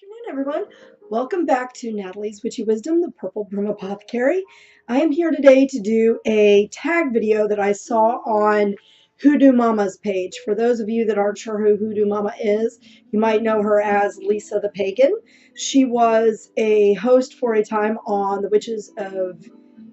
Afternoon, everyone. Welcome back to Natalie's Witchy Wisdom, the Purple Broom Apothecary. I am here today to do a tag video that I saw on HooDoo Mama's page. For those of you that aren't sure who HooDoo Mama is, you might know her as Lisa the Pagan. She was a host for a time on the Witches of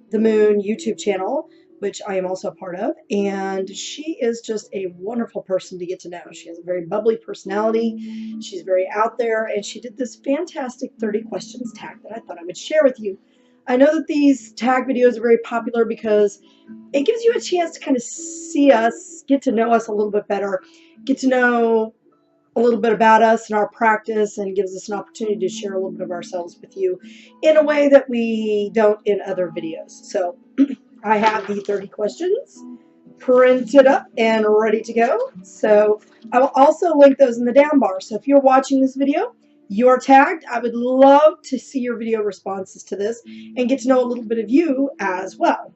the Moon YouTube channel, which I am also a part of, and she is just a wonderful person to get to know. She has a very bubbly personality. She's very out there, and she did this fantastic 30 questions tag that I thought I would share with you. I know that these tag videos are very popular because it gives you a chance to kind of see us, get to know us a little bit better, get to know a little bit about us and our practice, and gives us an opportunity to share a little bit of ourselves with you in a way that we don't in other videos. So I have the 30 questions printed up and ready to go. So I will also link those in the down bar. So if you're watching this video, you're tagged. I would love to see your video responses to this and get to know a little bit of you as well.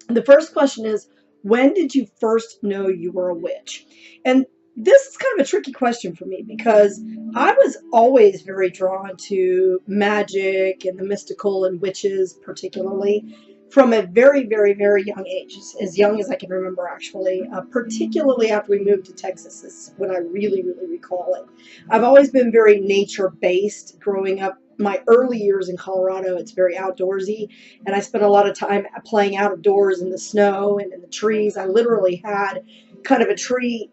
The first question is, when did you first know you were a witch? And this is kind of a tricky question for me because I was always very drawn to magic and the mystical and witches particularly from a very, very, very young age, as young as I can remember actually, particularly after we moved to Texas is when I really, really recall it. I've always been very nature-based growing up. My early years in Colorado, it's very outdoorsy, and I spent a lot of time playing outdoors in the snow and in the trees. I literally had kind of a tree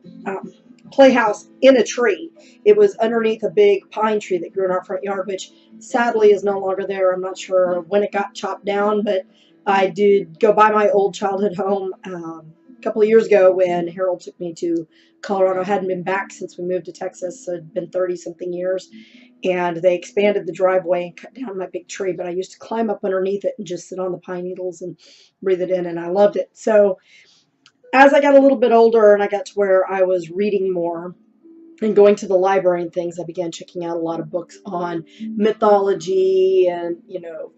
playhouse in a tree. It was underneath a big pine tree that grew in our front yard, which sadly is no longer there. I'm not sure when it got chopped down, but I did go by my old childhood home a couple of years ago when Harold took me to Colorado. I hadn't been back since we moved to Texas, so it'd been 30-something years. And they expanded the driveway and cut down my big tree, but I used to climb up underneath it and just sit on the pine needles and breathe it in, and I loved it. So as I got a little bit older and I got to where I was reading more and going to the library and things, I began checking out a lot of books on mythology and,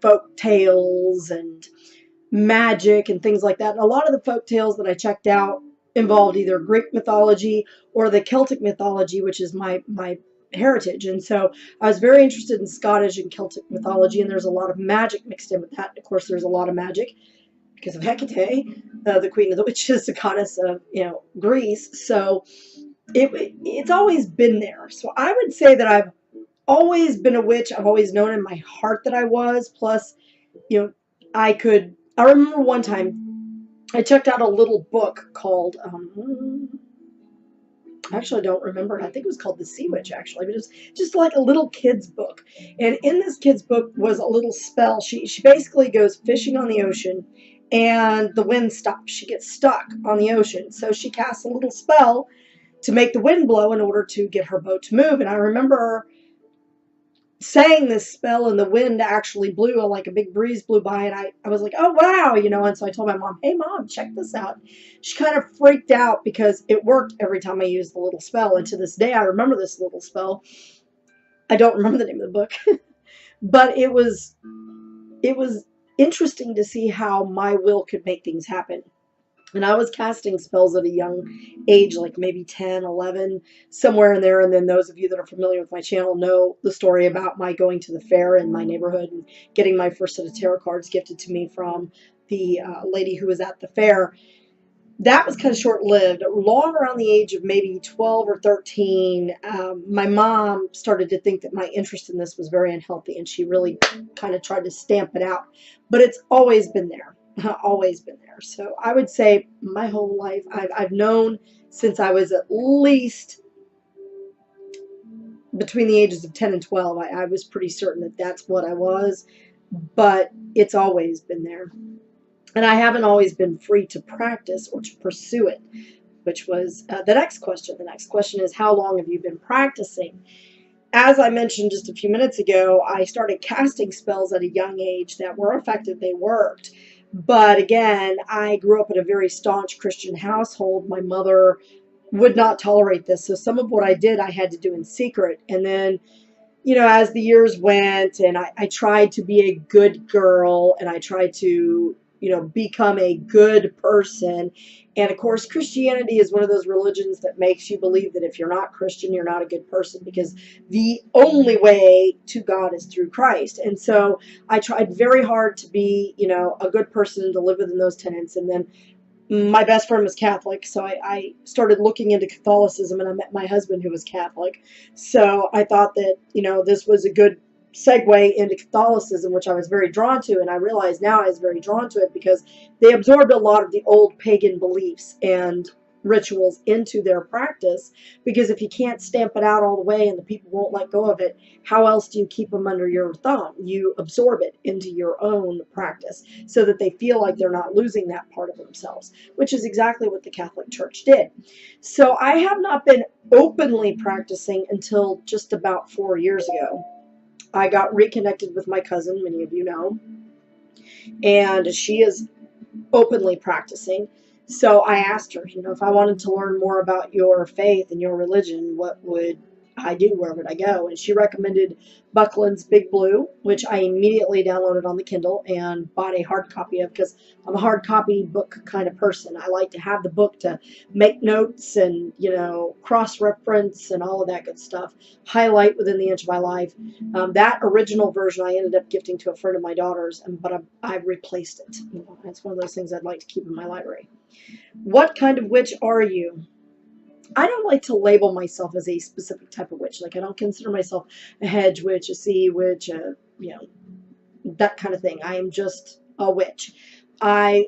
folk tales and magic and things like that. And a lot of the folk tales that I checked out involved either Greek mythology or the Celtic mythology, which is my heritage. And so I was very interested in Scottish and Celtic mythology, and there's a lot of magic mixed in with that. Of course, there's a lot of magic because of Hecate, the queen of the witches, the goddess of, Greece. So it's always been there. So I would say that I've always been a witch. I've always known in my heart that I was. Plus, I remember one time I checked out a little book called, actually I don't remember it. I think it was called The Sea Witch, actually, but it was just like a little kid's book. And in this kid's book was a little spell. She basically goes fishing on the ocean and the wind stops. She gets stuck on the ocean. So she casts a little spell to make the wind blow in order to get her boat to move. And I remember saying this spell and the wind actually blew, like a big breeze blew by, and I was like, oh wow, and so I told my mom, hey mom, check this out. She kind of freaked out because it worked every time I used the little spell, and to this day I remember this little spell. I don't remember the name of the book but it was interesting to see how my will could make things happen. And I was casting spells at a young age, like maybe 10, 11, somewhere in there. And then those of you that are familiar with my channel know the story about my going to the fair in my neighborhood and getting my first set of tarot cards gifted to me from the lady who was at the fair. That was kind of short-lived. Long around the age of maybe 12 or 13, my mom started to think that my interest in this was very unhealthy, and she really kind of tried to stamp it out. But it's always been there. Always been there. So I would say my whole life I've known since I was at least between the ages of 10 and 12. I was pretty certain that that's what I was, but it's always been there. And I haven't always been free to practice or to pursue it, which was the next question. The next question is, how long have you been practicing? As I mentioned just a few minutes ago, I started casting spells at a young age that were effective. They worked. But again, I grew up in a very staunch Christian household. My mother would not tolerate this. So some of what I did, I had to do in secret. And then, as the years went and I tried to be a good girl and I tried to become a good person. And of course, Christianity is one of those religions that makes you believe that if you're not Christian, you're not a good person, because the only way to God is through Christ. And so I tried very hard to be, a good person and to live within those tenets. And then my best friend was Catholic, so I started looking into Catholicism, and I met my husband who was Catholic. So I thought that, this was a good segue into Catholicism, which I was very drawn to. And I realize now I was very drawn to it because they absorbed a lot of the old pagan beliefs and rituals into their practice. Because if you can't stamp it out all the way and the people won't let go of it, how else do you keep them under your thumb? You absorb it into your own practice so that they feel like they're not losing that part of themselves, which is exactly what the Catholic Church did. So I have not been openly practicing until just about 4 years ago. I got reconnected with my cousin, many of you know, and she is openly practicing. So I asked her, if I wanted to learn more about your faith and your religion, what would I do? Where would I go? And she recommended Buckland's Big Blue, which I immediately downloaded on the Kindle and bought a hard copy of, because I'm a hard copy book kind of person. I like to have the book to make notes and, cross-reference and all of that good stuff, highlight within the inch of my life. That original version I ended up gifting to a friend of my daughter's, but I've replaced it. It's one of those things I'd like to keep in my library. What kind of witch are you? I don't like to label myself as a specific type of witch. Like, I don't consider myself a hedge witch, a sea witch, that kind of thing. I am just a witch. I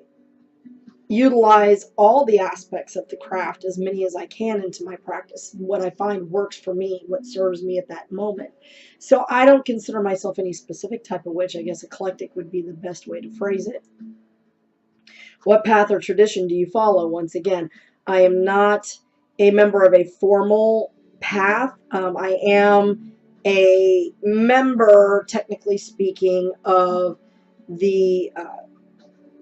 utilize all the aspects of the craft, as many as I can, into my practice. What I find works for me, what serves me at that moment. So I don't consider myself any specific type of witch. I guess eclectic would be the best way to phrase it. What path or tradition do you follow? Once again, I am not a member of a formal path. I am a member, technically speaking, of the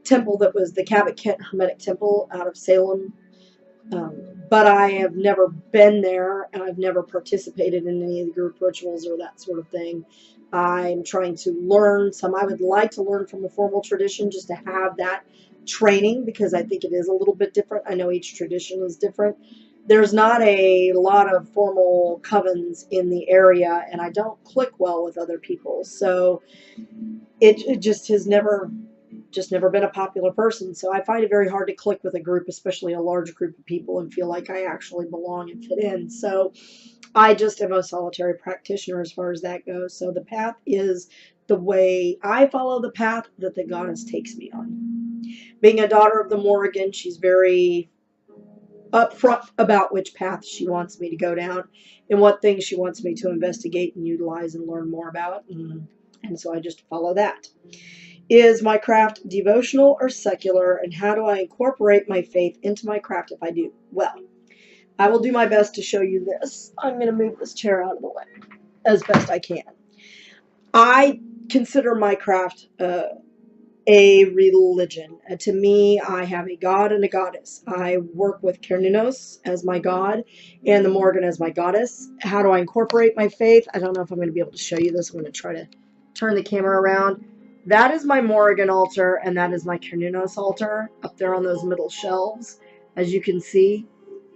temple that was the Cabot Kent Hermetic Temple out of Salem. But I have never been there, and I've never participated in any of the group rituals or that sort of thing. I'm trying to learn some. I would like to learn from a formal tradition just to have that training, because I think it is a little bit different. I know each tradition is different. There's not a lot of formal covens in the area, and I don't click well with other people. So it just has never been a popular person. So I find it very hard to click with a group, especially a large group of people, and feel like I actually belong and fit in. So I just am a solitary practitioner as far as that goes. So the path is the way I follow, the path that the goddess takes me on. Being a daughter of the Morrigan, she's very upfront about which path she wants me to go down and what things she wants me to investigate and utilize and learn more about. And so I just follow that. Is my craft devotional or secular, and how do I incorporate my faith into my craft if I do? Well, I will do my best to show you this. I'm going to move this chair out of the way as best I can. I consider my craft a religion. To me, I have a god and a goddess. I work with Cernunnos as my god and the Morrigan as my goddess. How do I incorporate my faith? I don't know if I'm going to be able to show you this. I'm going to try to turn the camera around. That is my Morrigan altar, and that is my Cernunnos altar up there on those middle shelves, as you can see.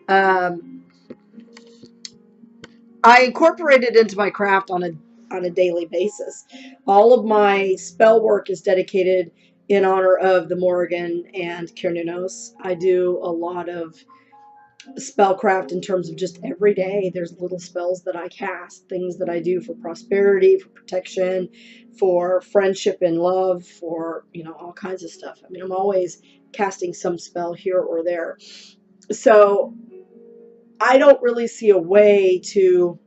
I incorporate it into my craft on a daily basis. All of my spell work is dedicated in honor of the Morrigan and Cernunnos. I do a lot of spellcraft in terms of just every day. There's little spells that I cast, things that I do for prosperity, for protection, for friendship and love, for, all kinds of stuff. I mean, I'm always casting some spell here or there. So I don't really see a way to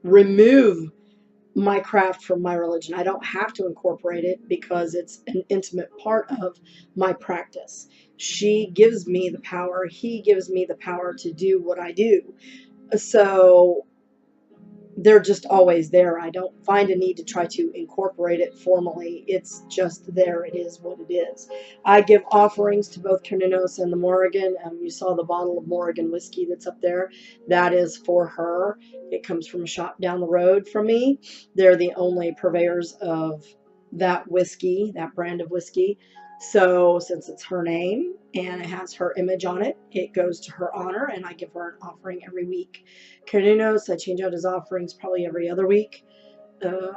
remove my craft from my religion. I don't have to incorporate it because it's an intimate part of my practice. She gives me the power. He gives me the power to do what I do. So they're just always there. I don't find a need to try to incorporate it formally. It's just there. It is what it is. I give offerings to both Cernunnos and the Morrigan. You saw the bottle of Morrigan whiskey that's up there. That is for her. It comes from a shop down the road from me. They're the only purveyors of that whiskey, that brand of whiskey. So since it's her name and it has her image on it, it goes to her honor, and I give her an offering every week. Carninos, I change out his offerings probably every other week.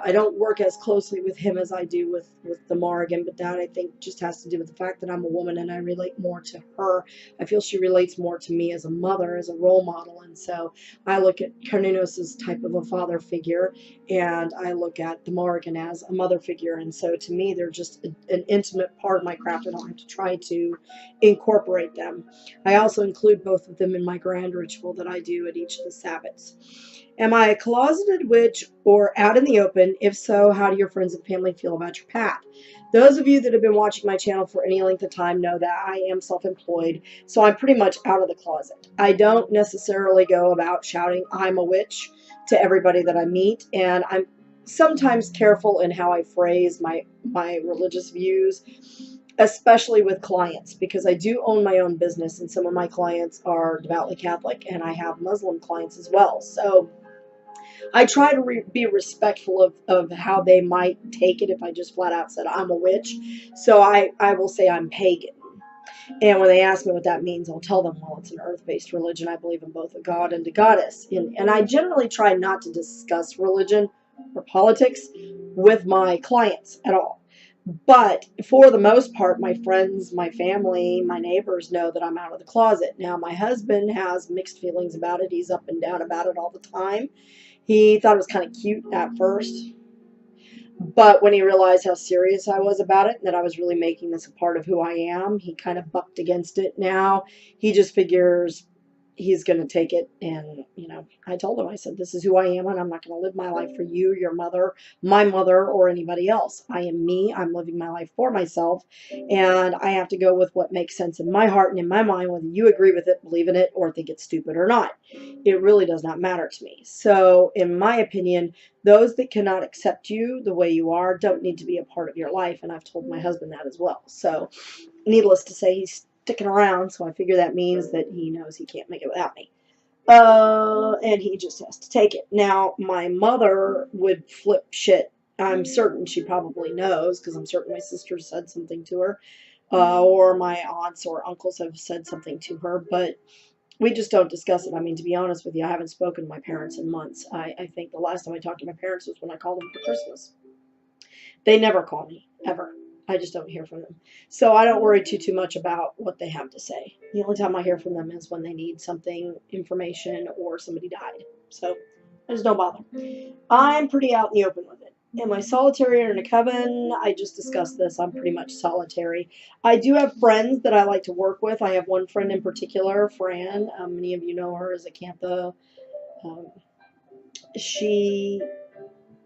I don't work as closely with him as I do with the Morrigan, but that I think just has to do with the fact that I'm a woman and I relate more to her. I feel she relates more to me as a mother, as a role model, and so I look at Carninos as type of a father figure, and I look at the Morrigan as a mother figure, and so to me they're just an intimate part of my craft. I don't have to try to incorporate them. I also include both of them in my grand ritual that I do at each of the Sabbats. Am I a closeted witch or out in the open? If so, how do your friends and family feel about your path? Those of you that have been watching my channel for any length of time know that I am self-employed, so I'm pretty much out of the closet. I don't necessarily go about shouting I'm a witch to everybody that I meet, and I'm sometimes careful in how I phrase my religious views, especially with clients, because I do own my own business, and some of my clients are devoutly Catholic, and I have Muslim clients as well. So I try to be respectful of how they might take it if I just flat out said I'm a witch. So I will say I'm pagan. And when they ask me what that means, I'll tell them, well, it's an earth-based religion. I believe in both a god and a goddess. And I generally try not to discuss religion or politics with my clients at all. But for the most part, my friends, my family, my neighbors know that I'm out of the closet. Now, my husband has mixed feelings about it. He's up and down about it all the time. He thought it was kind of cute at first, but when he realized how serious I was about it and that I was really making this a part of who I am, he kind of bucked against it. Now he just figures he's going to take it. And, you know, I told him, I said, this is who I am, and I'm not going to live my life for you, your mother, my mother, or anybody else. I am me. I'm living my life for myself, and I have to go with what makes sense in my heart and in my mind, whether you agree with it, believe in it, or think it's stupid or not. It really does not matter to me. So in my opinion, those that cannot accept you the way you are don't need to be a part of your life, and I've told my husband that as well. So needless to say, he's sticking around, so I figure that means that he knows he can't make it without me. And he just has to take it. Now, my mother would flip shit. I'm certain she probably knows, because I'm certain my sister said something to her, or my aunts or uncles have said something to her, but we just don't discuss it. I mean, to be honest with you, I haven't spoken to my parents in months. I think the last time I talked to my parents was when I called them for Christmas. They never call me, ever. I just don't hear from them. So I don't worry too much about what they have to say. The only time I hear from them is when they need something, information, or somebody died. So I just don't bother. I'm pretty out in the open with it. Am I solitary or in a coven? I just discussed this. I'm pretty much solitary. I do have friends that I like to work with. I have one friend in particular, Fran. Many of you know her as Acantha. She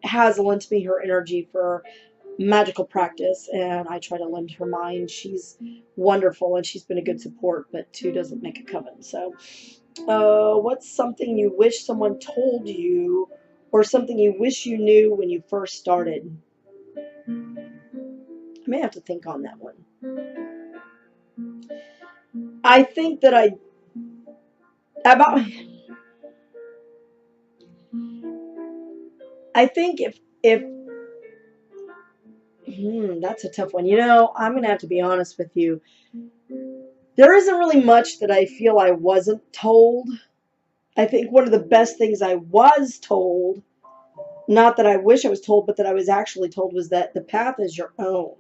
has lent me her energy for magical practice, and I try to lend her mine. She's wonderful, and she's been a good support, but two doesn't make a coven. So what's something you wish someone told you, or something you wish you knew when you first started? I may have to think on that one. I think that I think if that's a tough one. You know, I'm gonna have to be honest with you. There isn't really much that I feel I wasn't told. I think one of the best things I was told, not that I wish I was told, but that I was actually told, was that the path is your own.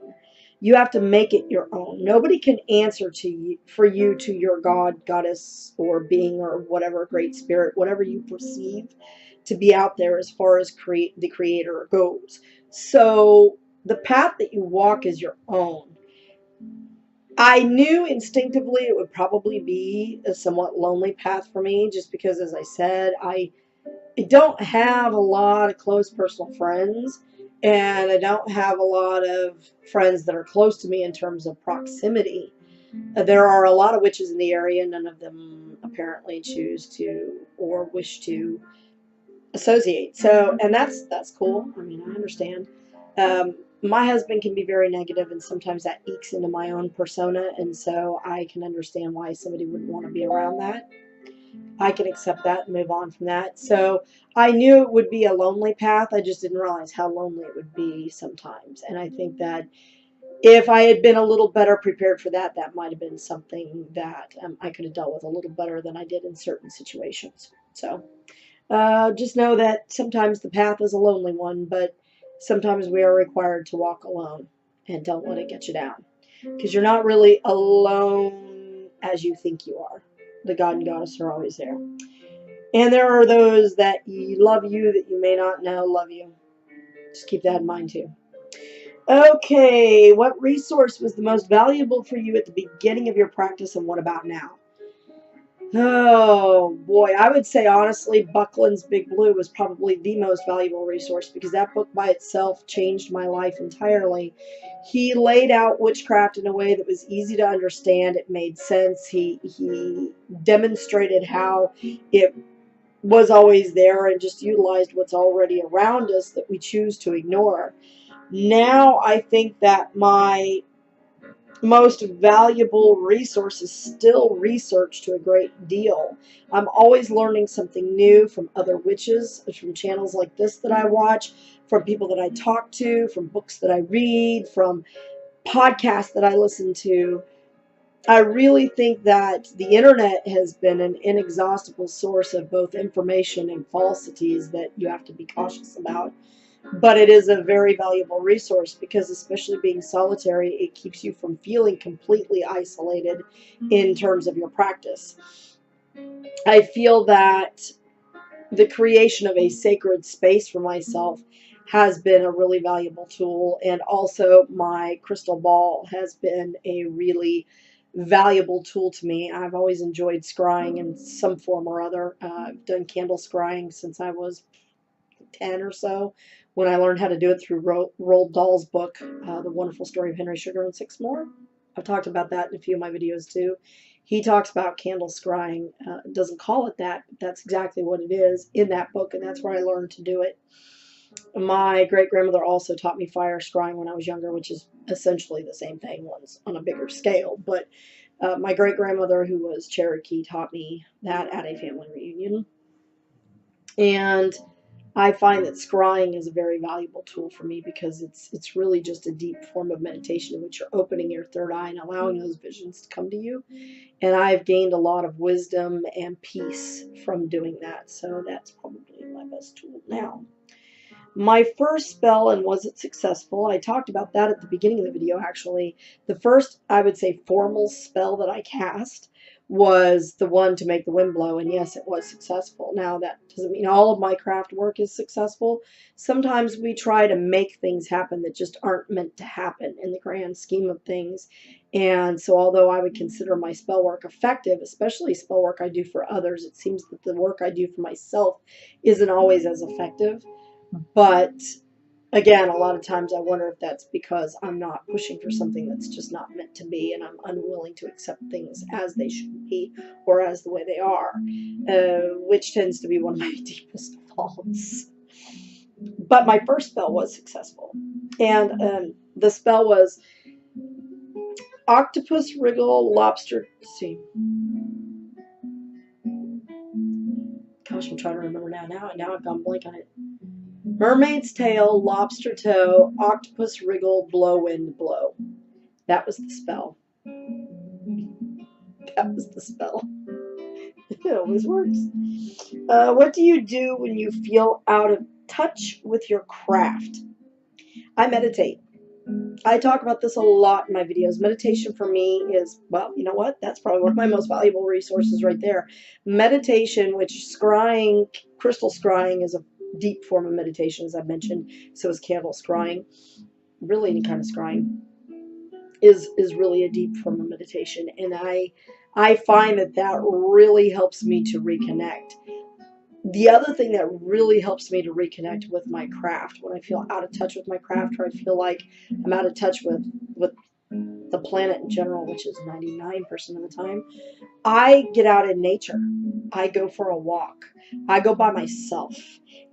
You have to make it your own. Nobody can answer to you, for you, to your God, goddess, or being, or whatever, great spirit, whatever you perceive to be out there as far as the creator goes. So the path that you walk is your own. I knew instinctively it would probably be a somewhat lonely path for me, just because, as I said, I don't have a lot of close personal friends, and I don't have a lot of friends that are close to me in terms of proximity. There are a lot of witches in the area. None of them apparently choose to or wish to associate. So, and that's cool. I mean, I understand. My husband can be very negative, and sometimes that ekes into my own persona, and so I can understand why somebody wouldn't want to be around that. I can accept that and move on from that. So I knew it would be a lonely path. I just didn't realize how lonely it would be sometimes. And I think that if I had been a little better prepared for that, that might have been something that I could have dealt with a little better than I did in certain situations. So just know that sometimes the path is a lonely one, but sometimes we are required to walk alone, and don't let it get you down, because you're not really alone as you think you are. The God and Goddess are always there. And there are those that love you that you may not know love you. Just keep that in mind too. Okay, what resource was the most valuable for you at the beginning of your practice, and what about now? Oh boy, I would say honestly, Buckland's Big Blue was probably the most valuable resource, because that book by itself changed my life entirely. He laid out witchcraft in a way that was easy to understand. It made sense. He demonstrated how it was always there and just utilized what's already around us that we choose to ignore. Now I think that my most valuable resource is still research to a great deal. I'm always learning something new from other witches, from channels like this that I watch, from people that I talk to, from books that I read, from podcasts that I listen to. I really think that the internet has been an inexhaustible source of both information and falsities that you have to be cautious about. But it is a very valuable resource, because especially being solitary, it keeps you from feeling completely isolated in terms of your practice. I feel that the creation of a sacred space for myself has been a really valuable tool, and also my crystal ball has been a really valuable tool to me. I've always enjoyed scrying in some form or other. I've done candle scrying since I was 10 or so, when I learned how to do it through Roald Dahl's book, The Wonderful Story of Henry Sugar and Six More. I've talked about that in a few of my videos too. He talks about candle scrying. Doesn't call it that, but that's exactly what it is in that book, and that's where I learned to do it. My great-grandmother also taught me fire scrying when I was younger, which is essentially the same thing, once on a bigger scale. But my great-grandmother, who was Cherokee, taught me that at a family reunion. And I find that scrying is a very valuable tool for me, because it's really just a deep form of meditation in which you're opening your third eye and allowing those visions to come to you. And I've gained a lot of wisdom and peace from doing that. So that's probably my best tool now. My first spell, and was it successful? I talked about that at the beginning of the video, actually. The first, I would say, formal spell that I cast was the one to make the wind blow, and yes, it was successful. Now, that doesn't mean all of my craft work is successful. Sometimes we try to make things happen that just aren't meant to happen in the grand scheme of things. And so although I would consider my spell work effective, especially spell work I do for others, it seems that the work I do for myself isn't always as effective. But again, a lot of times I wonder if that's because I'm not pushing for something that's just not meant to be, and I'm unwilling to accept things as they should be or as the way they are, which tends to be one of my deepest faults. But my first spell was successful, and the spell was octopus, wriggle, lobster. Let's see. Gosh, I'm trying to remember now. Now I've gone blank on it. Mermaid's tail, lobster toe, octopus wriggle, blow wind blow. That was the spell. That was the spell. It always works. What do you do when you feel out of touch with your craft? I meditate. I talk about this a lot in my videos. Meditation for me is, well, you know what? That's probably one of my most valuable resources right there. Meditation, which scrying, crystal scrying is a deep form of meditation, as I've mentioned. So is candle scrying. Really any kind of scrying is really a deep form of meditation. And I find that really helps me to reconnect. The other thing that really helps me to reconnect with my craft, when I feel out of touch with my craft, or I feel like I'm out of touch with the planet in general, which is 99% of the time, I get out in nature. I go for a walk. I go by myself,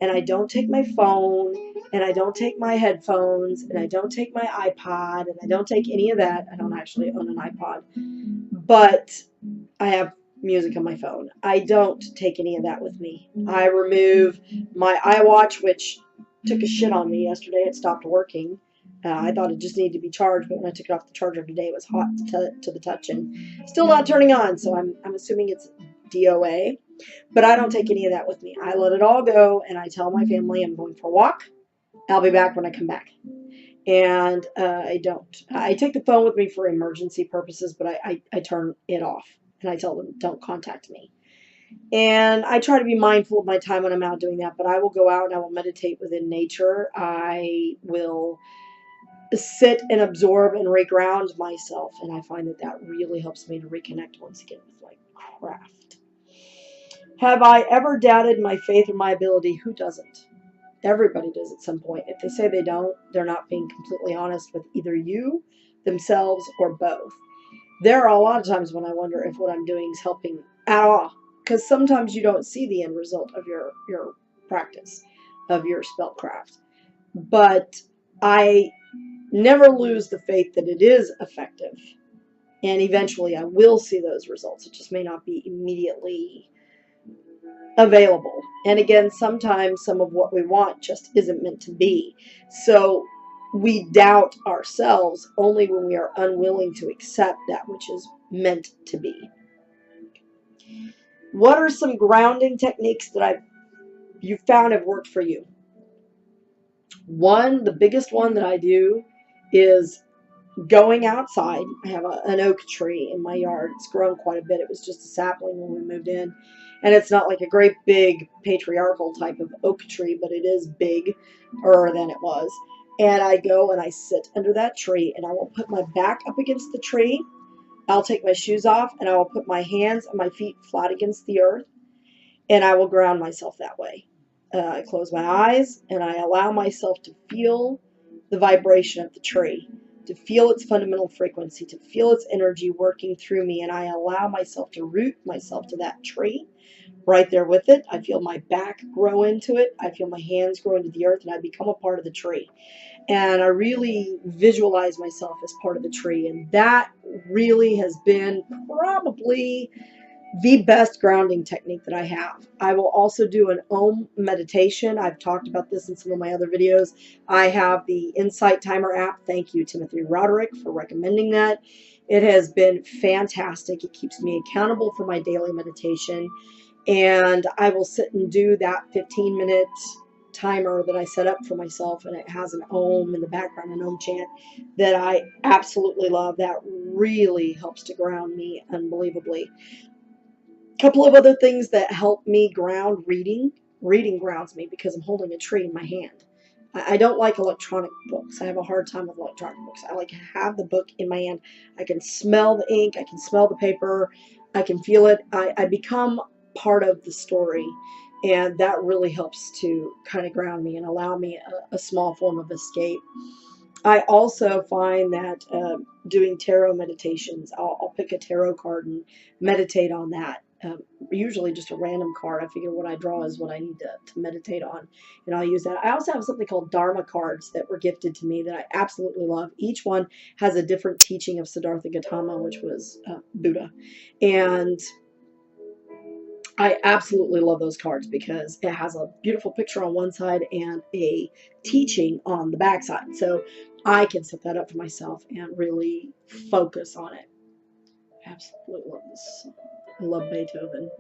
and I don't take my phone, and I don't take my headphones, and I don't take my iPod, and I don't take any of that. I don't actually own an iPod, but I have music on my phone. I don't take any of that with me. I remove my iWatch, which took a shit on me yesterday. It stopped working. I thought it just needed to be charged, but when I took it off the charger today, it was hot to the touch and still not turning on. So I'm assuming it's DOA. But I don't take any of that with me. I let it all go, and I tell my family I'm going for a walk. I'll be back when I come back. And I don't. I take the phone with me for emergency purposes, but I turn it off. And I tell them, don't contact me. And I try to be mindful of my time when I'm out doing that. But I will go out and I will meditate within nature. I will sit and absorb and reground myself. And I find that that really helps me to reconnect once again with like craft. Have I ever doubted my faith or my ability? Who doesn't? Everybody does at some point. If they say they don't, they're not being completely honest with either you, themselves, or both. There are a lot of times when I wonder if what I'm doing is helping at all. Because sometimes you don't see the end result of your practice, of your spellcraft. But I never lose the faith that it is effective. And eventually I will see those results. It just may not be immediately available. And again, sometimes some of what we want just isn't meant to be. So we doubt ourselves only when we are unwilling to accept that which is meant to be. What are some grounding techniques that you found have worked for you? The biggest one that I do is going outside. I have an oak tree in my yard. It's grown quite a bit. It was just a sapling when we moved in. And it's not like a great big patriarchal type of oak tree, but it is bigger than it was. And I go and I sit under that tree and I will put my back up against the tree. I'll take my shoes off and I will put my hands and my feet flat against the earth. And I will ground myself that way. I close my eyes and I allow myself to feel the vibration of the tree, to feel its fundamental frequency, to feel its energy working through me. And I allow myself to root myself to that tree right there with it. I feel my back grow into it. I feel my hands grow into the earth and I become a part of the tree. And I really visualize myself as part of the tree. And that really has been probably the best grounding technique that I have. I will also do an Om meditation. I've talked about this in some of my other videos. I have the Insight Timer app. Thank you, Timothy Roderick, for recommending that. It has been fantastic. It keeps me accountable for my daily meditation. And I will sit and do that 15-minute timer that I set up for myself, and it has an Om in the background, an Om chant that I absolutely love. That really helps to ground me unbelievably. Couple of other things that help me ground: reading. Reading grounds me because I'm holding a tree in my hand. I don't like electronic books. I have a hard time with electronic books. I like to have the book in my hand. I can smell the ink. I can smell the paper. I can feel it. I become part of the story, and that really helps to kind of ground me and allow me a small form of escape. I also find that doing tarot meditations, I'll pick a tarot card and meditate on that. Usually just a random card. I figure what I draw is what I need to meditate on, and I'll use that. I also have something called Dharma cards that were gifted to me that I absolutely love. Each one has a different teaching of Siddhartha Gautama, which was Buddha, and I absolutely love those cards because it has a beautiful picture on one side and a teaching on the back side. So I can set that up for myself and really focus on it. Absolutely love this. I love Beethoven.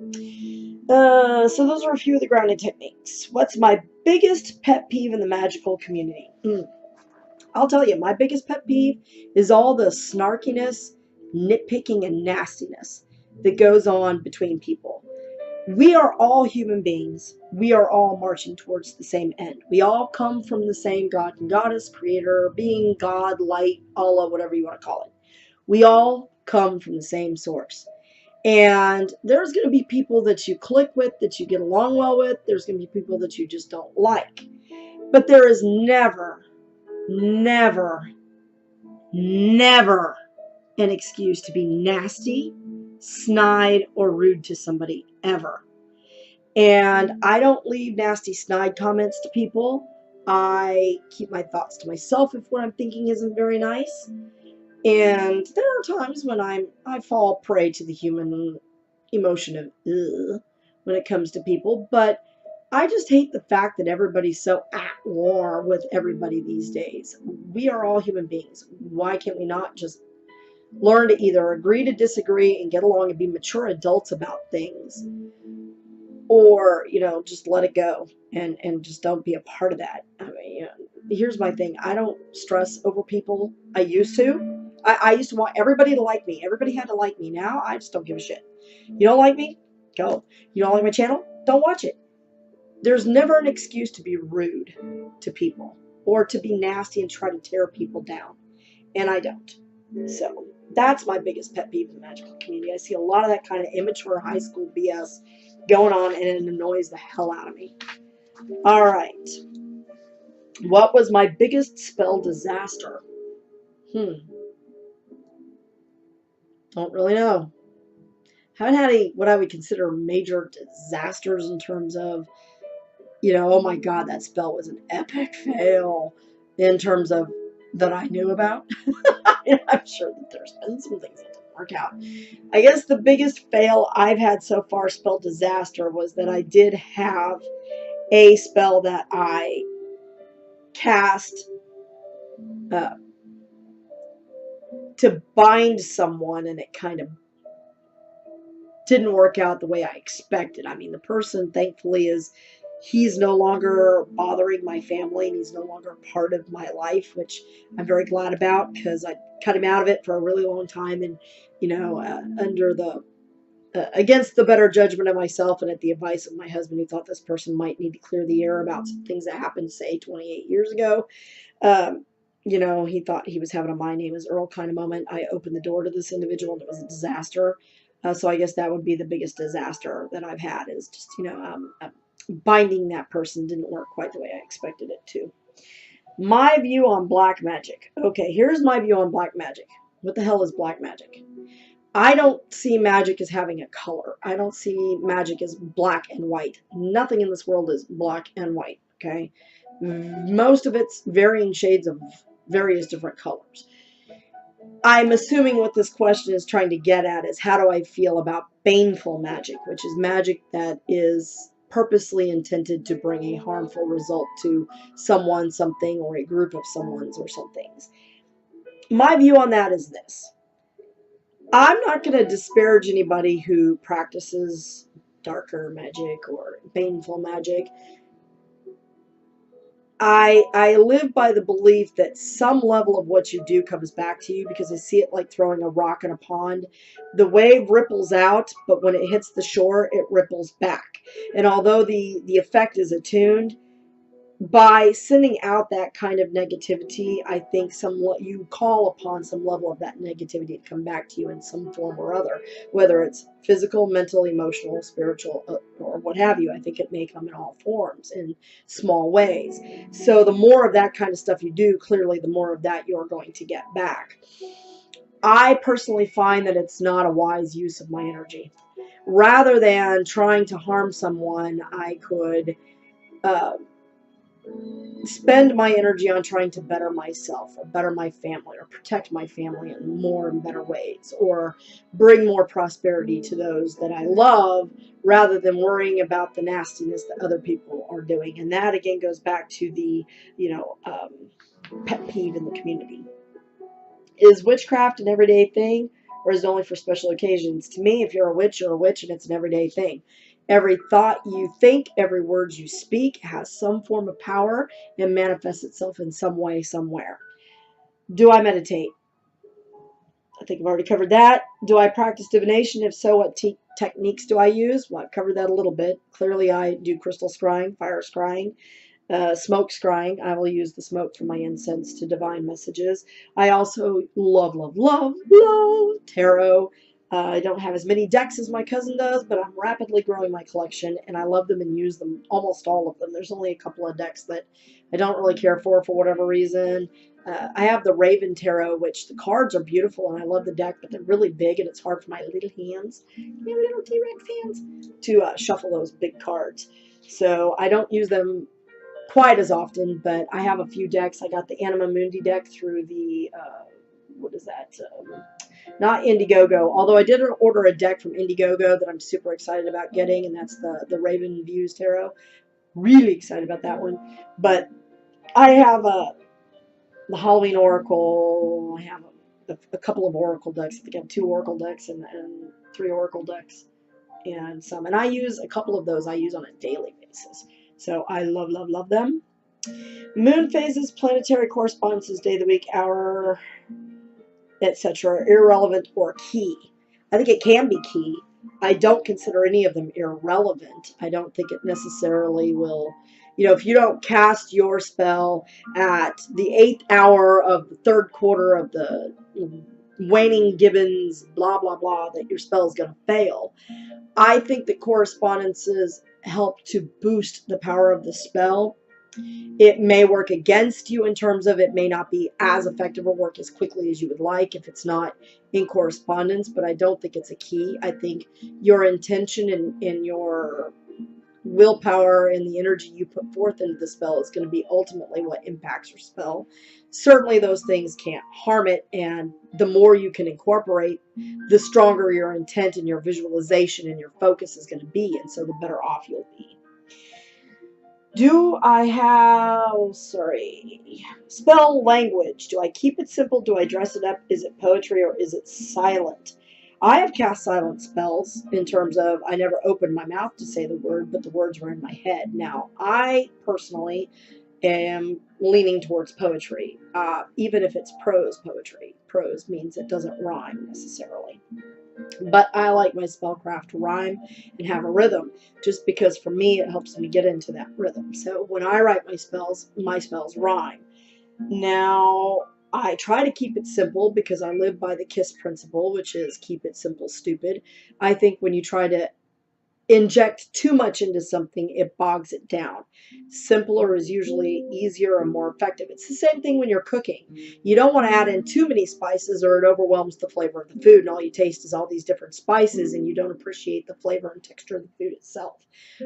So those are a few of the grounding techniques. What's my biggest pet peeve in the magical community? I'll tell you, my biggest pet peeve is all the snarkiness, nitpicking, and nastiness that goes on between people. We are all human beings. We are all marching towards the same end. We all come from the same God and Goddess, Creator, Being, God, Light, Allah, whatever you want to call it. We all come from the same source. And there's going to be people that you click with, that you get along well with. There's going to be people that you just don't like. But there is never, never, never an excuse to be nasty, snide, or rude to somebody, ever. And I don't leave nasty, snide comments to people. I keep my thoughts to myself if what I'm thinking isn't very nice. And there are times when I fall prey to the human emotion of ugh when it comes to people. But I just hate the fact that everybody's so war with everybody these days. We are all human beings. Why can't we not just learn to either agree to disagree and get along and be mature adults about things, or, you know, just let it go and just don't be a part of that? I mean, you know, here's my thing. I don't stress over people. I used to. I used to want everybody to like me. Everybody had to like me. Now I just don't give a shit. You don't like me? Go. You don't like my channel? Don't watch it. There's never an excuse to be rude to people or to be nasty and try to tear people down. And I don't. So that's my biggest pet peeve in the magical community. I see a lot of that kind of immature high school BS going on, and it annoys the hell out of me. All right. What was my biggest spell disaster? Don't really know. Haven't had any what I would consider major disasters in terms of, you know, oh my God, that spell was an epic fail in terms of that I knew about. I'm sure that there's been some things that didn't work out. I guess the biggest fail I've had so far, spell disaster, was that I did have a spell that I cast to bind someone, and it kind of didn't work out the way I expected. I mean, the person, thankfully, he's no longer bothering my family, and he's no longer part of my life, which I'm very glad about, because I cut him out of it for a really long time, and, you know, under the against the better judgment of myself and at the advice of my husband, who thought this person might need to clear the air about some things that happened, say, 28 years ago. You know, he thought he was having a "my name is Earl" kind of moment. I opened the door to this individual, and it was a disaster. So I guess that would be the biggest disaster that I've had, is just, you know, binding that person didn't work quite the way I expected it to. My view on black magic. Okay, here's my view on black magic. What the hell is black magic? I don't see magic as having a color. I don't see magic as black and white. Nothing in this world is black and white, okay? Most of it's varying shades of various different colors. I'm assuming what this question is trying to get at is, how do I feel about baneful magic, which is magic that is purposely intended to bring a harmful result to someone, something, or a group of someone's or somethings. My view on that is this. I'm not going to disparage anybody who practices darker magic or baneful magic. I live by the belief that some level of what you do comes back to you, because I see it like throwing a rock in a pond. The wave ripples out, but when it hits the shore, it ripples back. And although the effect is attuned, by sending out that kind of negativity, I think you call upon some level of that negativity to come back to you in some form or other, whether it's physical, mental, emotional, spiritual, or what have you. I think it may come in all forms, in small ways. So the more of that kind of stuff you do, clearly the more of that you're going to get back. I personally find that it's not a wise use of my energy. Rather than trying to harm someone, I could spend my energy on trying to better myself, or better my family, or protect my family in more and better ways, or bring more prosperity to those that I love, rather than worrying about the nastiness that other people are doing. And that again goes back to the, you know, pet peeve in the community. Is witchcraft an everyday thing, or is it only for special occasions? To me, if you're a witch, you're a witch, and it's an everyday thing. Every thought you think, every word you speak has some form of power and manifests itself in some way, somewhere. Do I meditate? I think I've already covered that. Do I practice divination? If so, what techniques do I use? Well, I've covered that a little bit. Clearly, I do crystal scrying, fire scrying, smoke scrying. I will use the smoke from my incense to divine messages. I also love tarot. I don't have as many decks as my cousin does, but I'm rapidly growing my collection, and I love them and use them, almost all of them. There's only a couple of decks that I don't really care for whatever reason. I have the Raven Tarot, which the cards are beautiful, and I love the deck, but they're really big, and it's hard for my little hands, my little T-Rex hands, to shuffle those big cards. So I don't use them quite as often, but I have a few decks. I got the Anima Mundi deck through the, what is that? Not Indiegogo, although I did order a deck from Indiegogo that I'm super excited about getting, and that's the Raven Views Tarot. Really excited about that one. But I have the Halloween Oracle. I have a couple of Oracle decks. I think I have 2 Oracle decks and 3 Oracle decks and some. And I use a couple of those I use on a daily basis. So I love, love, love them. Moon phases, planetary correspondences, day of the week, hour, etc. irrelevant or key. I think it can be key. I don't consider any of them irrelevant. I don't think it necessarily will, if you don't cast your spell at the 8th hour of the 3rd quarter of the waning gibbons, blah, blah, blah, that your spell is going to fail. I think that correspondences help to boost the power of the spell. It may work against you in terms of it may not be as effective or work as quickly as you would like if it's not in correspondence, but I don't think it's a key. I think your intention and your willpower and the energy you put forth into the spell is going to be ultimately what impacts your spell. Certainly those things can't harm it, and the more you can incorporate, the stronger your intent and your visualization and your focus is going to be, and so the better off you'll be. Do I have, spell language? Do I keep it simple? Do I dress it up? Is it poetry or is it silent? I have cast silent spells in terms of I never opened my mouth to say the word, but the words were in my head. Now, I personally am leaning towards poetry, even if it's prose poetry. Prose means it doesn't rhyme necessarily. But I like my spellcraft to rhyme and have a rhythm, just because for me it helps me get into that rhythm. So when I write my spells rhyme. Now, I try to keep it simple because I live by the KISS principle, which is keep it simple, stupid. I think when you try to inject too much into something, it bogs it down. Simpler is usually easier and more effective. It's the same thing when you're cooking. You don't want to add in too many spices or it overwhelms the flavor of the food, and all you taste is all these different spices and you don't appreciate the flavor and texture of the food itself.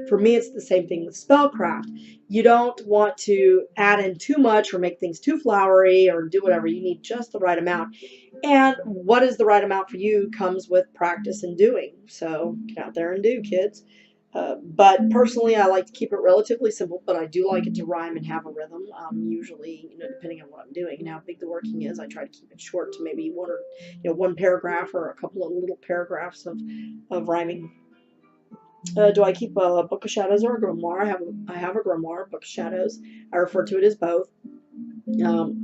For me, it's the same thing with spellcraft. You don't want to add in too much or make things too flowery or do whatever. You need just the right amount. And what is the right amount for you comes with practice and doing. So get out there and do, kids. But personally, I like to keep it relatively simple, but I do like it to rhyme and have a rhythm. Usually, depending on what I'm doing and how big the working is, I try to keep it short to maybe one paragraph or a couple of little paragraphs of rhyming. Do I keep a Book of Shadows or a grimoire? I have a grimoire, Book of Shadows. I refer to it as both.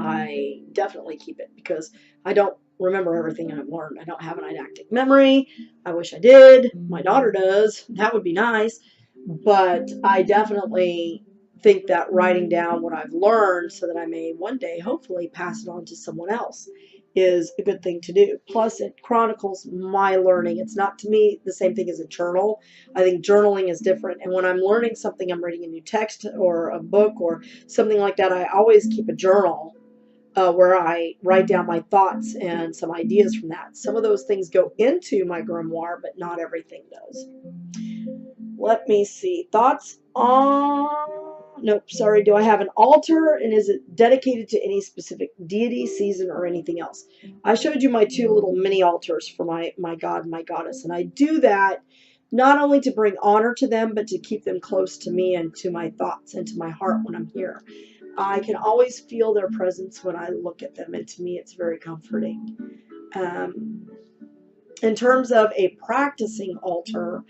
I definitely keep it because I don't remember everything I've learned. I don't have an eidetic memory. I wish I did. My daughter does. That would be nice. But I definitely think that writing down what I've learned so that I may one day hopefully pass it on to someone else is a good thing to do. Plus, it chronicles my learning. It's not, to me, the same thing as a journal. I think journaling is different. And when I'm learning something, I'm reading a new text or a book or something like that, I always keep a journal where I write down my thoughts and some ideas from that. Some of those things go into my grimoire, but not everything does. Let me see. Thoughts on... Nope, sorry. Do I have an altar, and is it dedicated to any specific deity, season, or anything else? I showed you my 2 little mini altars for my god and my goddess, and I do that not only to bring honor to them, but to keep them close to me and to my thoughts and to my heart when I'm here. I can always feel their presence when I look at them, and to me it's very comforting. In terms of a practicing altar,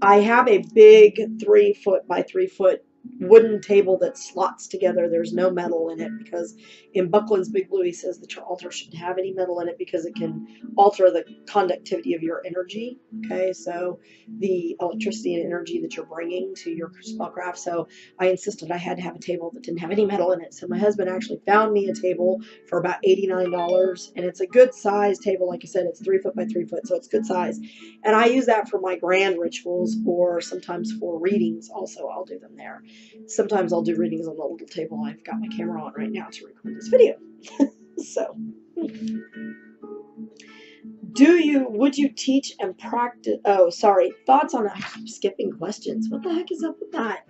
I have a big 3-foot by 3-foot wooden table that slots together. There's no metal in it because in Buckland's Big Blue he says that your altar shouldn't have any metal in it because it can alter the conductivity of your energy. Okay, so the electricity and energy that you're bringing to your spellcraft. So I insisted I had to have a table that didn't have any metal in it. So my husband actually found me a table for about $89, and it's a good size table. Like I said, it's 3-foot by 3-foot, so it's good size. And I use that for my grand rituals or sometimes for readings also. I'll do them there. Sometimes I'll do readings on the little table I've got my camera on right now to record this video. So, would you teach and practice, thoughts on, I keep skipping questions. What the heck is up with that?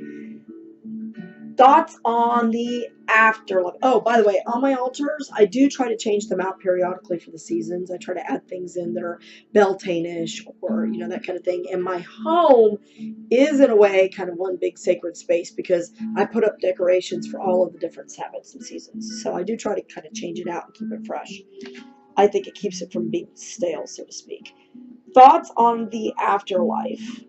Thoughts on the afterlife. Oh, by the way, on my altars, I do try to change them out periodically for the seasons. I try to add things in that are Beltane-ish or, that kind of thing. And my home is, in a way, kind of one big sacred space because I put up decorations for all of the different Sabbats and seasons. So I do try to kind of change it out and keep it fresh. I think it keeps it from being stale, so to speak. Thoughts on the afterlife.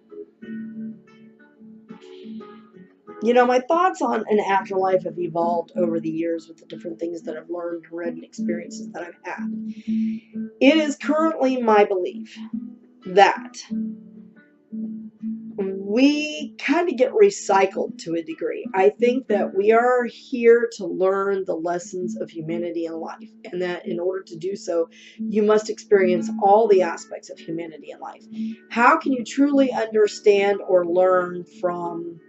My thoughts on an afterlife have evolved over the years with the different things that I've learned, read, and experiences that I've had. It is currently my belief that we kind of get recycled to a degree. I think that we are here to learn the lessons of humanity and life, and that in order to do so, you must experience all the aspects of humanity and life. How can you truly understand or learn from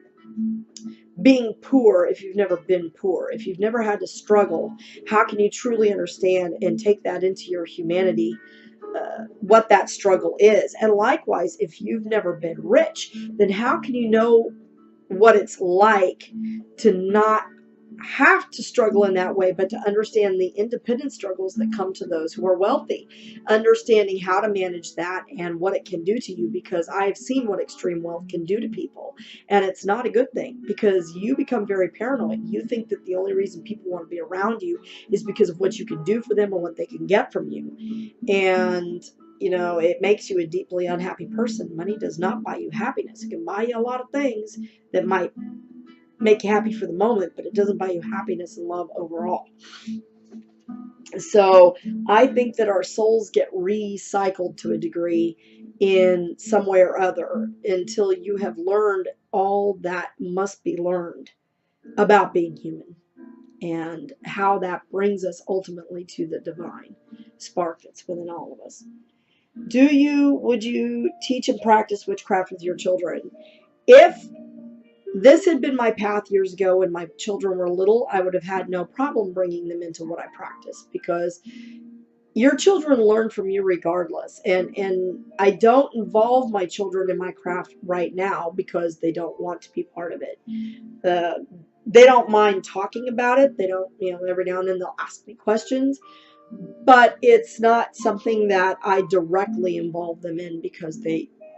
being poor if you've never been poor? If you've never had to struggle, how can you truly understand and take that into your humanity, what that struggle is? And likewise, if you've never been rich, then how can you know what it's like to not have to struggle in that way, but to understand the independent struggles that come to those who are wealthy, understanding how to manage that and what it can do to you, because I have seen what extreme wealth can do to people, and it's not a good thing because you become very paranoid. You think that the only reason people want to be around you is because of what you can do for them or what they can get from you, and it makes you a deeply unhappy person. Money does not buy you happiness. It can buy you a lot of things that might make you happy for the moment, but it doesn't buy you happiness and love overall. So I think that our souls get recycled to a degree in some way or other until you have learned all that must be learned about being human and how that brings us ultimately to the divine spark that's within all of us. Would you teach and practice witchcraft with your children? If this had been my path years ago when my children were little, I would have had no problem bringing them into what I practice, because your children learn from you regardless. And I don't involve my children in my craft right now because they don't want to be part of it. They don't mind talking about it. They don't, every now and then they'll ask me questions, but it's not something that I directly involve them in because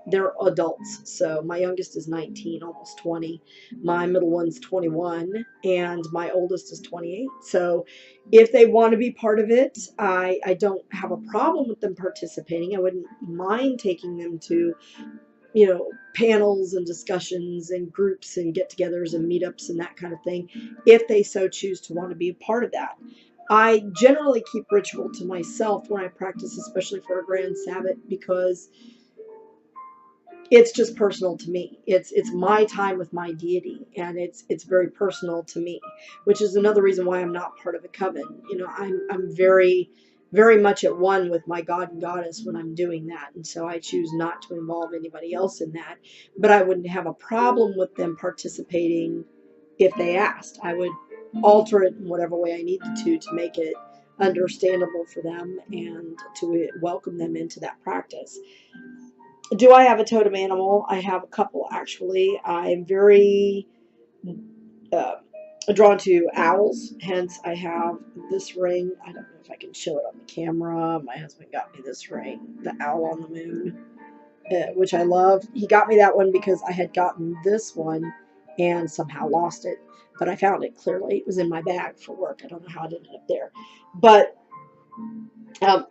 they're adults. So my youngest is 19, almost 20. My middle one's 21, and my oldest is 28. So if they want to be part of it, I don't have a problem with them participating. I wouldn't mind taking them to, panels and discussions and groups and get-togethers and meetups and that kind of thing, if they so choose to want to be a part of that. I generally keep ritual to myself when I practice, especially for a grand Sabbat, because it's just personal to me. It's my time with my deity, and it's very personal to me, which is another reason why I'm not part of a coven. I'm very, very much at one with my God and Goddess when I'm doing that, and so I choose not to involve anybody else in that. But I wouldn't have a problem with them participating if they asked. I would alter it in whatever way I needed to make it understandable for them and to welcome them into that practice. Do I have a totem animal? I have a couple, actually. I'm very drawn to owls, hence I have this ring. I don't know if I can show it on the camera. My husband got me this ring, the owl on the moon, which I love. He got me that one because I had gotten this one and somehow lost it, but I found it clearly. It was in my bag for work. I don't know how it ended up there. But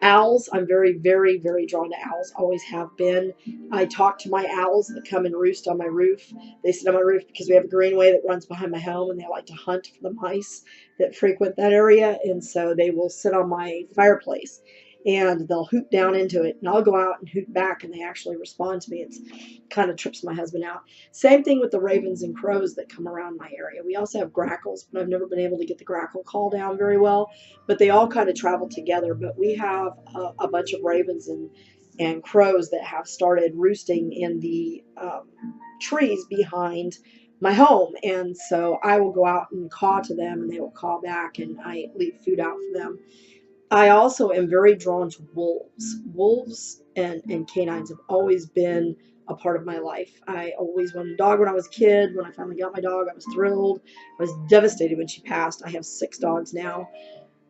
owls, I'm very, very, very drawn to owls. Always have been. I talk to my owls that come and roost on my roof. They sit on my roof because we have a greenway that runs behind my home, and they like to hunt for the mice that frequent that area. And so they will sit on my fireplace, and they'll hoot down into it, and I'll go out and hoot back, and they actually respond to me. It's kind of trips my husband out. Same thing with the ravens and crows that come around my area. We also have grackles, but I've never been able to get the grackle call down very well, but they all kind of travel together. But we have a bunch of ravens and crows that have started roosting in the trees behind my home, and so I will go out and caw to them, and they will caw back, and I leave food out for them. I also am very drawn to wolves. Wolves and canines have always been a part of my life. I always wanted a dog when I was a kid. When I finally got my dog, I was thrilled. I was devastated when she passed. I have 6 dogs now.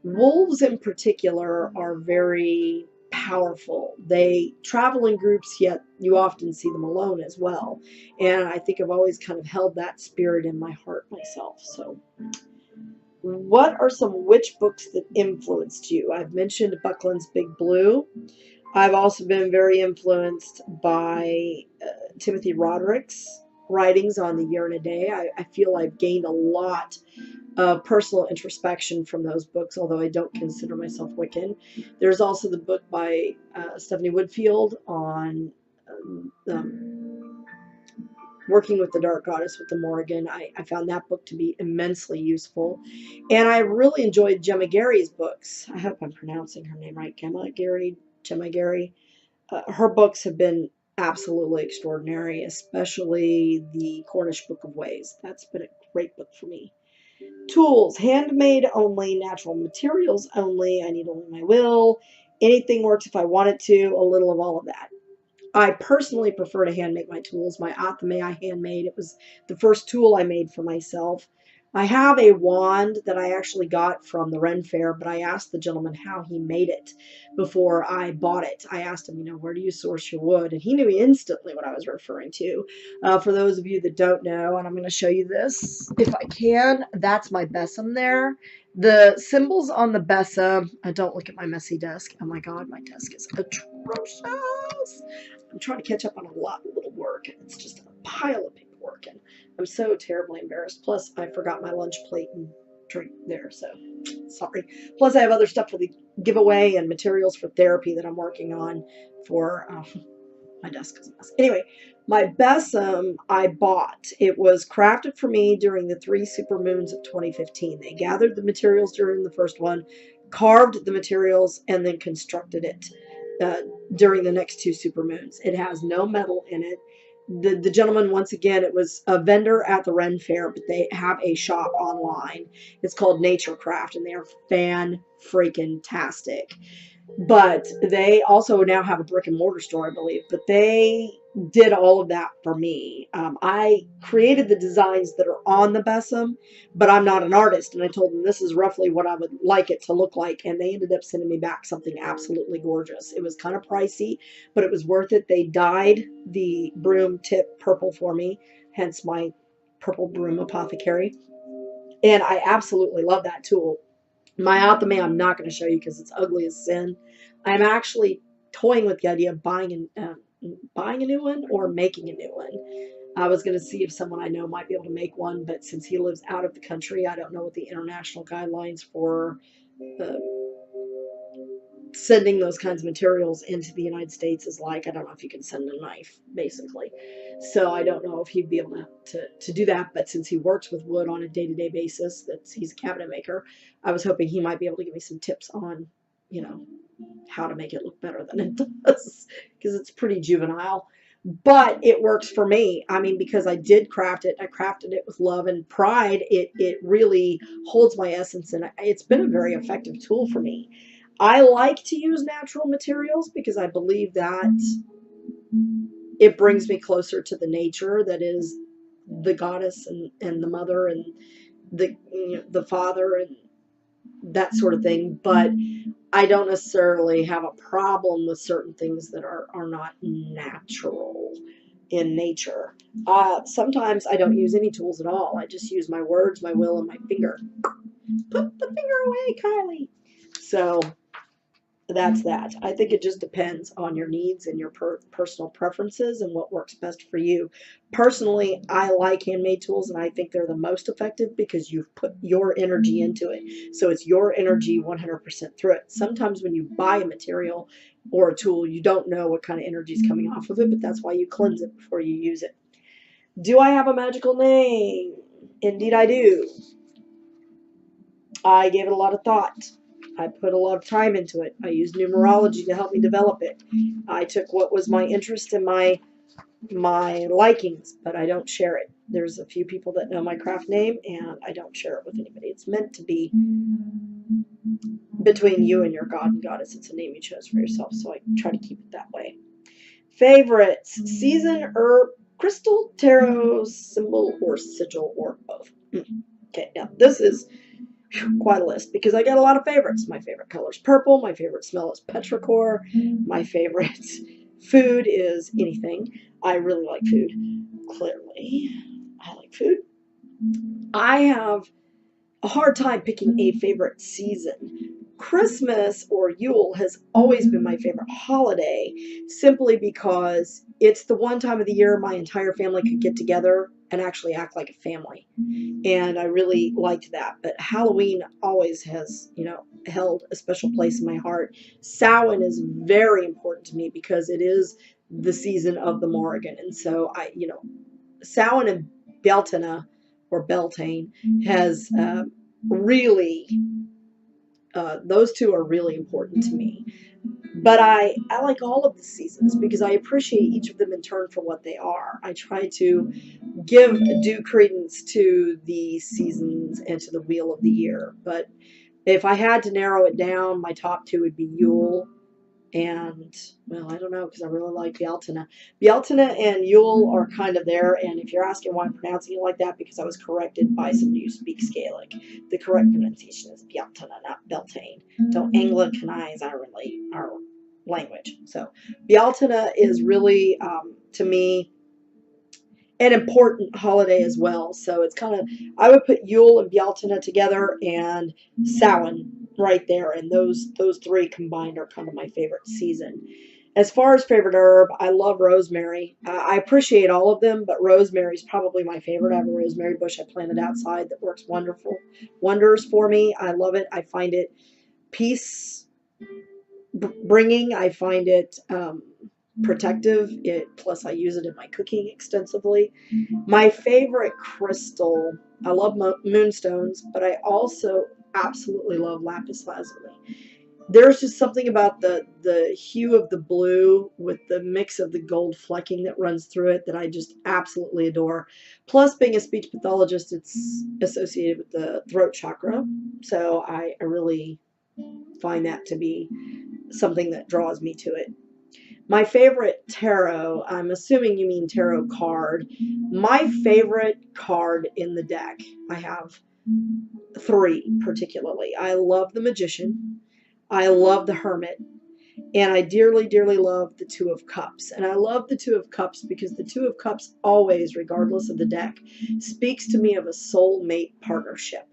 Wolves in particular are very powerful. They travel in groups, yet you often see them alone as well. And I think I've always kind of held that spirit in my heart myself. So what are some witch books that influenced you? I've mentioned Buckland's Big Blue. I've also been very influenced by Timothy Roderick's writings on the Year and a Day. I feel I've gained a lot of personal introspection from those books, although I don't consider myself Wiccan. There's also the book by Stephanie Woodfield on working with the Dark Goddess with the Morrigan. I found that book to be immensely useful. And I really enjoyed Gemma Gary's books. I hope I'm pronouncing her name right. Gemma Gary. Her books have been absolutely extraordinary, especially the Cornish Book of Ways. That's been a great book for me. Tools, handmade only, natural materials only. I need only my will. Anything works if I want it to, a little of all of that. I personally prefer to hand make my tools. My Athame I handmade. It was the first tool I made for myself. I have a wand that I actually got from the Ren Fair, but I asked the gentleman how he made it before I bought it. I asked him, where do you source your wood? And he knew instantly what I was referring to. For those of you that don't know, and I'm going to show you this if I can, that's my besom there. The symbols on the besom, don't look at my messy desk. Oh my God, my desk is atrocious. I'm trying to catch up on a lot of little work, and it's just a pile of paperwork, and I'm so terribly embarrassed. Plus, I forgot my lunch plate and drink there, so sorry. Plus, I have other stuff for the giveaway and materials for therapy that I'm working on for my desk is a mess. Anyway, my besom I bought. It was crafted for me during the 3 super moons of 2015. They gathered the materials during the first one, carved the materials, and then constructed it during the next 2 super moons. It has no metal in it. The gentleman, once again, it was a vendor at the Ren Fair, but they have a shop online. It's called Nature Craft, and they are fan-freaking-tastic. But they also now have a brick and mortar store, I believe. But they did all of that for me. I created the designs that are on the besom, but I'm not an artist. And I told them this is roughly what I would like it to look like. And they ended up sending me back something absolutely gorgeous. It was kind of pricey, but it was worth it. They dyed the broom tip purple for me, hence my purple broom apothecary. And I absolutely love that tool. My Athame I'm not going to show you because it's ugly as sin. I'm actually toying with the idea of buying a new one or making a new one. I was going to see if someone I know might be able to make one, but since he lives out of the country, I don't know what the international guidelines for sending those kinds of materials into the United States is like. I don't know if you can send a knife, basically. So I don't know if he'd be able to do that. But since he works with wood on a day-to-day basis, he's a cabinet maker, I was hoping he might be able to give me some tips on, how to make it look better than it does, because it's pretty juvenile. But it works for me. I mean, because I did craft it. I crafted it with love and pride. It really holds my essence, and it's been a very effective tool for me. I like to use natural materials because I believe that it brings me closer to the nature that is the goddess and the mother and the father and that sort of thing. But I don't necessarily have a problem with certain things that are not natural in nature. Sometimes I don't use any tools at all. I just use my words, my will, and my finger. Put the finger away, Kylie. So that's that. I think it just depends on your needs and your personal preferences and what works best for you. Personally, I like handmade tools, and I think they're the most effective because you've put your energy into it. So it's your energy 100% through it. Sometimes when you buy a material or a tool, you don't know what kind of energy is coming off of it, but that's why you cleanse it before you use it. Do I have a magical name? Indeed I do. I gave it a lot of thought. I put a lot of time into it. I used numerology to help me develop it. I took what was my interest and my likings, but I don't share it. There's a few people that know my craft name, and I don't share it with anybody. It's meant to be between you and your god and goddess. It's a name you chose for yourself, so I try to keep it that way. Favorites, season, herb, crystal, tarot, symbol, or sigil, or both. Okay, now this is quite a list because I got a lot of favorites. My favorite color is purple. My favorite smell is petrichor. My favorite food is anything. I really like food. Clearly, I like food. I have a hard time picking a favorite season. Christmas or Yule has always been my favorite holiday simply because it's the one time of the year my entire family could get together and actually act like a family. And I really liked that. But Halloween always has, held a special place in my heart. Samhain is very important to me because it is the season of the Morrigan. And so Samhain and Beltane or Beltane has really, those two are really important to me. But I like all of the seasons because I appreciate each of them in turn for what they are. I try to give due credence to the seasons and to the wheel of the year. But if I had to narrow it down, my top two would be Yule and, well, I don't know because I really like Beltane. Beltane and Yule are kind of there, and if you're asking why I'm pronouncing it like that, because I was corrected by somebody who speaks Gaelic. The correct pronunciation is Beltane, not Beltane. Don't Anglicanize our language. So Beltane is really, to me, an important holiday as well. So it's kind of, I would put Yule and Beltane together and Samhain right there. And those three combined are kind of my favorite season. As far as favorite herb, I love rosemary. I appreciate all of them, but rosemary is probably my favorite. I have a rosemary bush I planted outside that works wonders for me. I love it. I find it peace bringing. I find it protective. Plus I use it in my cooking extensively. My favorite crystal, I love moonstones, but I also absolutely love lapis lazuli. There's just something about the hue of the blue with the mix of the gold flecking that runs through it that I just absolutely adore. Plus, being a speech pathologist, it's associated with the throat chakra, so I really find that to be something that draws me to it. My favorite tarot, I'm assuming you mean tarot card. My favorite card in the deck, I have three particularly. I love the Magician, I love the Hermit, and I dearly, dearly love the Two of Cups. And I love the Two of Cups because the Two of Cups always, regardless of the deck, speaks to me of a soulmate partnership.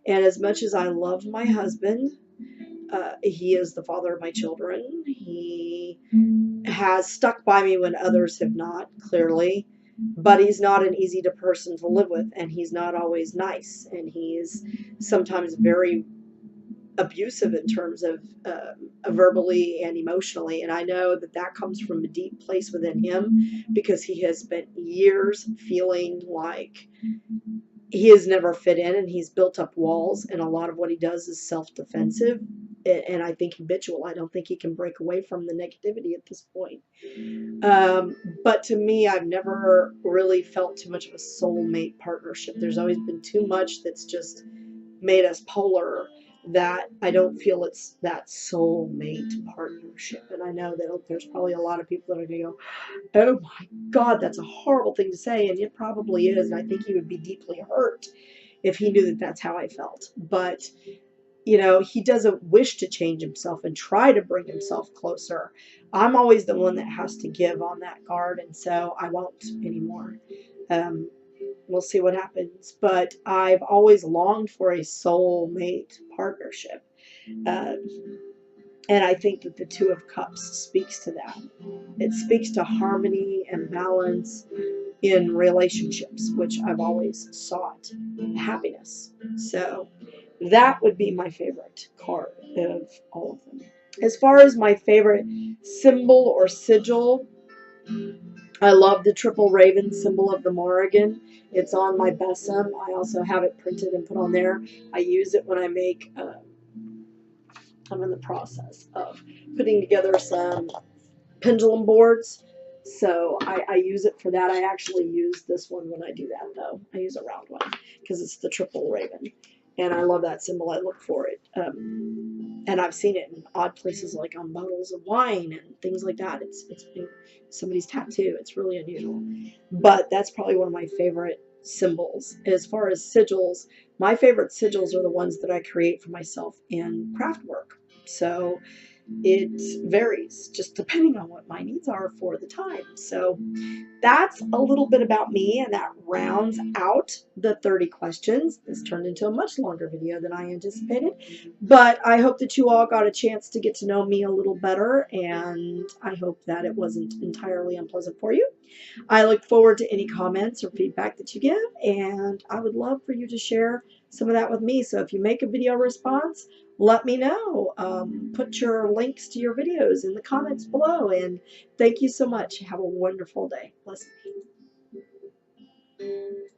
And as much as I love my husband, he is the father of my children. He has stuck by me when others have not, clearly. But he's not an easy person to live with, and he's not always nice. And he's sometimes very abusive in terms of verbally and emotionally. And I know that that comes from a deep place within him because he has spent years feeling like he has never fit in, and he's built up walls, and a lot of what he does is self-defensive, and I think habitual. I don't think he can break away from the negativity at this point. But to me, I've never really felt too much of a soulmate partnership. There's always been too much that's just made us polar that I don't feel it's that soulmate partnership. And I know that there's probably a lot of people that are going to go, oh my God, that's a horrible thing to say. And it probably is. And I think he would be deeply hurt if he knew that that's how I felt. But, he doesn't wish to change himself and try to bring himself closer. I'm always the one that has to give on that guard. And so I won't anymore. We'll see what happens. But I've always longed for a soulmate partnership. And I think that the Two of Cups speaks to that. It speaks to harmony and balance in relationships, which I've always sought happiness. So that would be my favorite card of all of them. As far as my favorite symbol or sigil, I love the triple raven symbol of the Morrigan. It's on my besom. I also have it printed and put on there. I use it when I make, I'm in the process of putting together some pendulum boards. So I use it for that. I actually use this one when I do that, though. I use a round one because it's the triple raven. And I love that symbol. I look for it And I've seen it in odd places like on bottles of wine and things like that. It's been somebody's tattoo. It's really unusual. But that's probably one of my favorite symbols. As far as sigils, my favorite sigils are the ones that I create for myself in craft work. So it varies just depending on what my needs are for the time. So that's a little bit about me, and that rounds out the 30 questions. This turned into a much longer video than I anticipated, but I hope that you all got a chance to get to know me a little better, and I hope that it wasn't entirely unpleasant for you. I look forward to any comments or feedback that you give, and I would love for you to share some of that with me. So if you make a video response, let me know. Put your links to your videos in the comments below, and thank you so much. Have a wonderful day. Blessed be.